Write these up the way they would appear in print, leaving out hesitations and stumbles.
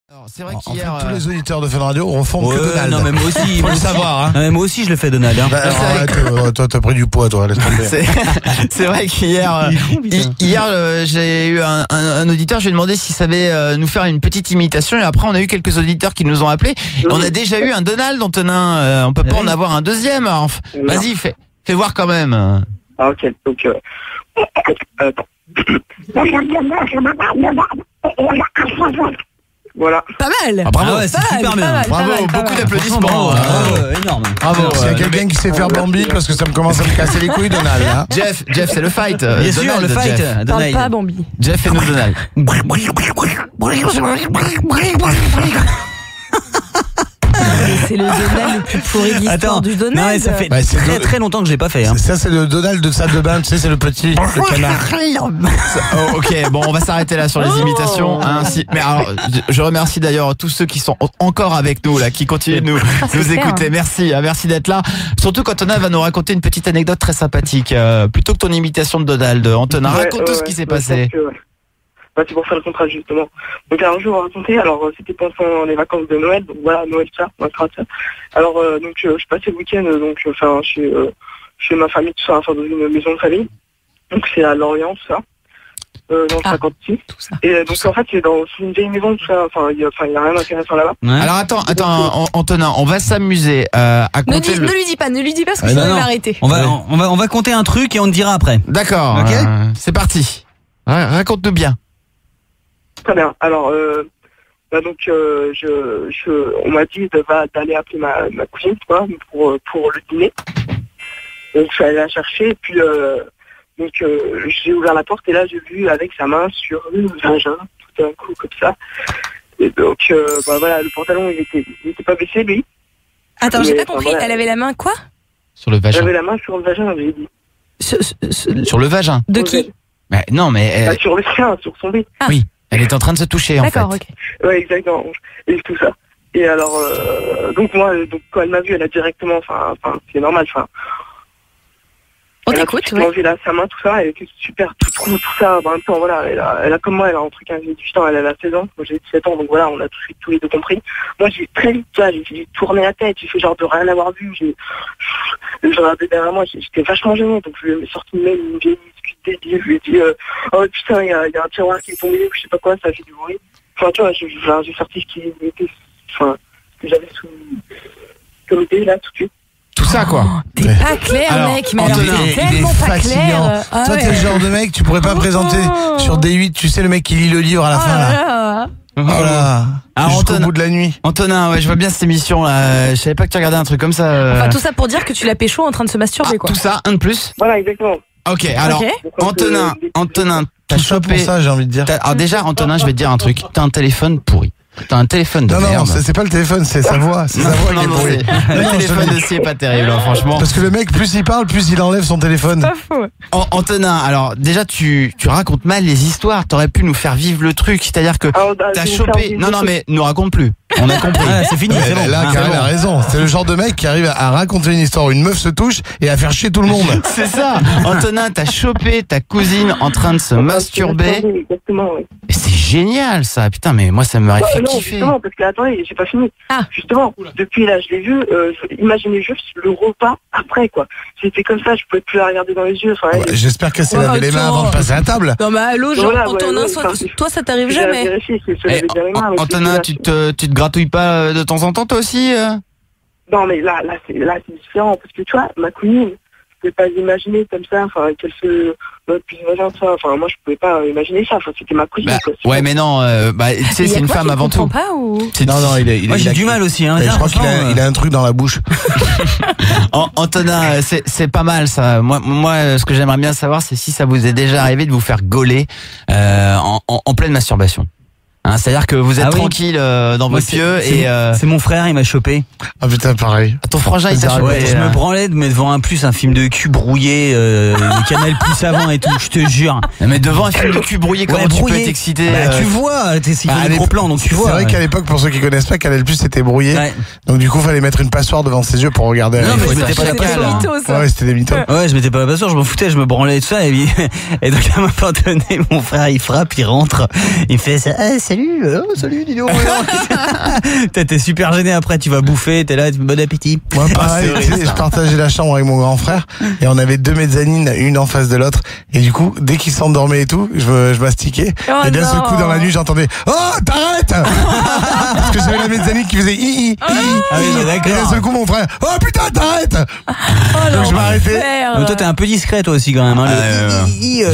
Alors, c'est vrai En qu'hier, fait, tous les auditeurs de Fun Radio refont que Donald. Non, mais moi aussi, Faut le savoir, hein. Non, mais moi aussi, je le fais, Donald. Hein. Bah, arrête, toi, t'as pris du poids, toi, laisse tomber. c'est vrai qu'hier, j'ai eu un auditeur, je lui ai demandé s'il savait nous faire une petite imitation, et après on a eu quelques auditeurs qui nous ont appelés. On a déjà eu un Donald, Antonin, on peut pas en avoir un deuxième. Alors, vas-y, fais voir quand même. Ah, ok, donc attends. Voilà. Pas mal. Ah, bravo, ouais, c'est super bien. Bravo, beaucoup d'applaudissements. Énorme. Bravo. S'il y a quelqu'un qui sait faire Bambi, parce que ça me commence à me casser les couilles, Donald. Hein. Jeff, c'est le fight. Bien sûr, Donald, le fight. Jeff. Parle Donald. pas Bambi. Jeff, fais-nous Donald. C'est le Donald le plus pourri de l'histoire Attends, du Donald. non, mais ça fait très longtemps que je l'ai pas fait. Hein. Ça, c'est le Donald de salle de bain, tu sais, c'est le petit, le canard. Oh, ok, bon, on va s'arrêter là sur les imitations. Hein, mais alors, je remercie d'ailleurs tous ceux qui sont encore avec nous là, qui continuent de nous écouter. Merci, merci d'être là. Surtout qu'Antonin va nous raconter une petite anecdote très sympathique. Plutôt que ton imitation de Donald, Antonin, raconte tout ce qui s'est passé. C'est pour faire le contrat justement. Donc alors je vais vous raconter, alors c'était pendant les vacances de Noël, donc voilà, Noël ça, on va faire ça. Alors donc je passais le week-end donc enfin chez ma famille, tout ça, enfin dans une maison de famille. Donc c'est à Lorient, tout ça. Dans le 56. Et donc en fait c'est dans une vieille maison, tout ça, enfin il y a rien d'intéressant là-bas. Ouais. Alors attends, Antonin, on va s'amuser à compter Ne lui dis pas parce que je vais m'arrêter. On va compter un truc et on te dira après. D'accord, Ok. C'est parti. Raconte-nous bien. Très bien. Alors, donc, on m'a dit d'aller appeler ma cousine, quoi, pour le dîner. Donc, je suis allé la chercher, et puis, j'ai ouvert la porte, et là, j'ai vu avec sa main sur le vagin, tout d'un coup, comme ça. Et donc, voilà, le pantalon, il était pas baissé, lui. Attends, j'ai Mais, pas compris. voilà. Elle avait la main quoi? Sur le vagin. J'avais la main sur le vagin, j'ai dit. Sur le vagin. De qui? Mais non, mais Sur le sien, sur son lit. oui, elle est en train de se toucher en fait. D'accord, ok. Ouais, exactement. Et tout ça. Et alors, donc moi, quand elle m'a vu, elle a directement, enfin, c'est normal, enfin. On Elle a t'écoute, tout de suite enlevé sa main, tout ça, elle était super, tout ça. En même temps, voilà, elle a comme moi, elle a entre 15 et 18 ans, elle a 16 ans, moi j'ai 17 ans, donc voilà, on a tous les deux compris. Moi, j'ai très vite, j'ai tourné la tête, j'ai fait genre de rien avoir vu, je regardais derrière moi, j'étais vachement gêné, donc je lui ai sorti même une vieille discute débile, je lui ai dit, oh putain, il y a un tiroir qui est tombé, je sais pas quoi, ça fait du bruit. Enfin, tu vois, j'ai sorti ce qui était, enfin, ce que j'avais sous, comme idée, là, tout de suite. Tout ça quoi. T'es pas clair, Alors, mec, mais alors Antonin, t'es Il est tellement pas fascinant. clair. Toi, t'es le genre de mec, tu pourrais pas présenter sur D8, tu sais, le mec qui lit le livre à la fin, là. Voilà. Ah, Jusqu'au Antonin. bout de la nuit. Antonin, ouais, je vois bien cette émission là. Je savais pas que tu regardais un truc comme ça. Enfin, tout ça pour dire que tu l'as pécho en train de se masturber, quoi. Tout ça, un de plus. Voilà, exactement. Ok, alors Ok. Antonin, t'as Tout ça pour chopé. ça, j'ai envie de dire. Alors déjà, Antonin, je vais te dire un truc. T'as un téléphone pourri. T'as un téléphone de Non, merde. c'est pas le téléphone, c'est sa voix. C'est sa voix qui est pourrie. Le Non, téléphone je- aussi est pas terrible, hein, franchement. Parce que le mec, plus il parle, plus il enlève son téléphone. Pas faux. Antonin, alors déjà tu racontes mal les histoires. T'aurais pu nous faire vivre le truc, c'est-à-dire que t'as chopé. Non, mais nous raconte plus. On a compris. Ah, c'est fini, c'est bon. Là, Ah, Karel c'est a bon. raison. C'est le genre de mec qui arrive à raconter une histoire où une meuf se touche et à faire chier tout le monde. C'est ça. Antonin, t'as chopé ta cousine en train de se masturber. Exactement, oui. Et c'est génial ça. Putain, mais moi ça m'aurait fait Non, kiffer. justement, parce que attendez, j'ai pas fini. Ah. Justement, depuis là, je l'ai vu, imaginez juste le repas après, quoi. C'était comme ça, je pouvais plus la regarder dans les yeux. Enfin, J'espère qu'elle s'est Ouais, lavé les mains attends. avant de passer à table. Non, mais allô, genre, Voilà, Antonin, ouais, toi, ça t'arrive j'ai jamais. vérifié, c'est se Eh, laver bien les mains. mais Antonin, c'est- tu te gratouilles pas de temps en temps toi aussi Non, mais là, c'est différent, parce que tu vois, ma cousine, je pouvais pas l'imaginer comme ça, enfin, qu'elle se puis vagin, ça, enfin, moi, je pouvais pas imaginer ça, enfin, c'était ma cousine, Bah, quoi. ouais, mais non, tu sais, Il y a c'est une quoi femme qui avant comprend tout. pas ou... Non, il Moi, j'ai a- du mal aussi. Hein. Je crois qu'il Franchement, a un truc dans la bouche. Antonin, c'est pas mal ça. Moi, ce que j'aimerais bien savoir, c'est si ça vous est déjà arrivé de vous faire gauler en pleine masturbation. Hein, c'est-à-dire que vous êtes Ah oui. tranquille dans moi, vos pieux et c'est mon frère, il m'a chopé. Ah putain, pareil. ton frangin il t'a chopé. Ouais, je me branlais mais devant un film de cul brouillé, le Canal Plus avant et tout, je te jure. Mais devant un film de cul brouillé, comment Ouais, tu brouillé. peux t'exciter Bah, tu vois, c'est Bah, des gros plans, donc tu vois. C'est vrai qu'à l'époque, pour ceux qui connaissent pas, Canal Plus c'était brouillé. Ouais. Donc du coup, fallait mettre une passoire devant ses yeux pour regarder. Non, la mais photo. je mettais pas la C'est passoire. des mythos, ça. Ouais, c'était des mythos. Ouais, je mettais pas la passoire, je m'en foutais, je me branlais et tout ça, et donc à un moment donné, mon frère il frappe, il rentre, il me fait ça, ah, salut salut, Dino. T'es super gêné après, tu vas bouffer, t'es là, bon appétit. Moi, pareil, c'est tu sais, horrible, ça. je partageais la chambre avec mon grand frère et on avait 2 mezzanines, une en face de l'autre. Et du coup, dès qu'il s'endormait et tout, je mastiquais. Oh et d'un seul non. coup, dans la nuit, j'entendais « Oh, t'arrêtes !» Parce que j'avais la mezzanine qui faisait « hi. Ah oui, Et d'un d'accord. seul coup, mon frère « Oh putain, t'arrêtes !» Oh, Donc je m'arrêtais. l'enfer. Mais toi, t'es un peu discret, toi aussi, quand même. Hein.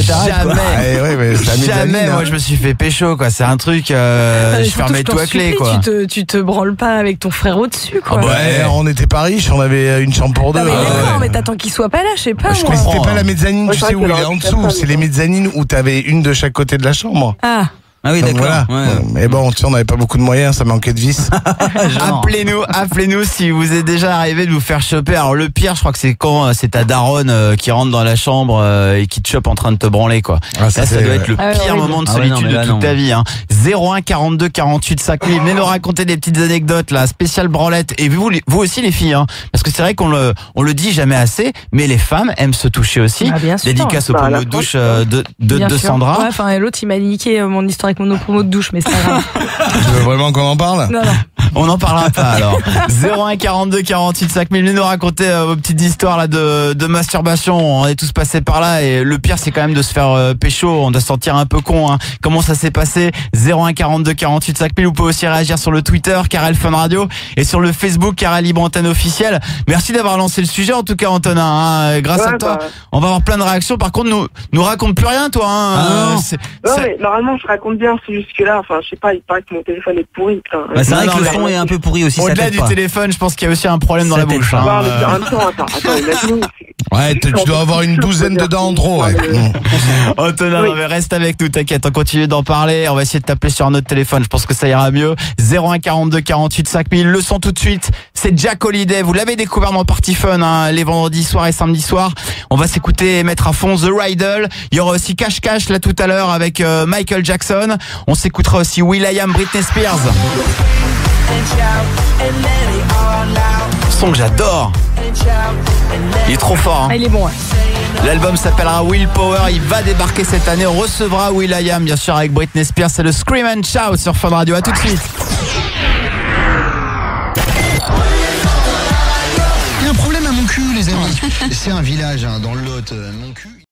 T'arrêtes, quoi. Jamais. Ouais, mais c'est la mezzanine, Jamais, hein. moi je me suis fait pécho quoi, c'est un truc, je Surtout, fermais t'en tout à clé supplie, quoi. Tu te branles pas avec ton frère au-dessus, quoi. Ah bah, Ouais, on n'était pas riches, on avait une chambre pour deux. Non, mais hein. d'accord, mais t'attends qu'il soit pas là, je sais pas, Je moi. comprends. comprends, C'était pas hein. la mezzanine, Ouais, tu c'est sais vrai où qu'il il est aurait en pu faire dessous. ça, C'est les mais mezzanines où t'avais une de chaque côté de la chambre. Ah, Ah oui, Donc d'accord. voilà. Ouais. Mais bon, tu sais, on n'avait pas beaucoup de moyens, ça manquait de vis. Genre. Appelez-nous si vous est déjà arrivé de vous faire choper. Alors le pire, je crois que c'est quand c'est ta daronne qui rentre dans la chambre et qui te chope en train de te branler quoi. Ah, Là, ça c'est- doit être le Ah ouais, pire horrible. moment de Ah ouais, non, solitude mais là, de toute non. ta vie. Hein. 01 42 48 5000. Venez nous raconter des petites anecdotes là, spéciale branlette. Et vous aussi les filles, hein, parce que c'est vrai qu'on le dit jamais assez, mais les femmes aiment se toucher aussi. Ah, bien sûr. Dédicace au Bah, pommeau la de douche bien de sûr. Sandra. Ouais, enfin, l'autre, il m'a niqué mon histoire avec mon promo de douche, mais c'est pas grave. Tu veux vraiment qu'on en parle? Non, non. On n'en parlera pas alors. 01 42 48 5000. Venez nous raconter vos petites histoires là de masturbation. On est tous passés par là et le pire c'est quand même de se faire pécho. On doit se sentir un peu con. Hein. Comment ça s'est passé? 01 42 48 5000. Vous pouvez aussi réagir sur le Twitter Karel Fun Radio et sur le Facebook Karel Libre Antenne officielle. Merci d'avoir lancé le sujet en tout cas Antonin. Hein. Grâce à Ouais, toi, bah. on va avoir plein de réactions. Par contre, nous raconte plus rien toi. Hein. Ah non. Non, mais normalement, je raconte bien, c'est juste que là, enfin, je sais pas, il paraît que mon téléphone est pourri, putain. Bah, c'est vrai Non, que le mais- son est un peu pourri aussi, ça Au-delà t'aide du pas. téléphone, je pense qu'il y a aussi un problème dans Ça la t'aide bouche. pas. Hein. Non, mais en même temps, attends, imagine. Ouais, tu dois avoir une douzaine de dents en trop, ouais. Antonin, Oui. mais reste avec nous, t'inquiète, on continue d'en parler, on va essayer de t'appeler sur un autre téléphone, je pense que ça ira mieux. 01 42 48 5000, le son tout de suite, c'est Jack Holiday, vous l'avez découvert dans Party Fun, hein, les vendredis soirs et samedis soirs. On va s'écouter et mettre à fond The Riddle, il y aura aussi Cash Cash là tout à l'heure avec Michael Jackson, on s'écoutera aussi will.i.am, Britney Spears. Son que j'adore, il est trop fort. Hein. Ah, il est bon, ouais. L'album s'appellera Willpower, il va débarquer cette année, on recevra will.i.am bien sûr avec Britney Spears, c'est le Scream and Shout sur Fun Radio, à tout de suite. Il y a un problème à mon cul, les amis. C'est un village dans le Lot, mon cul.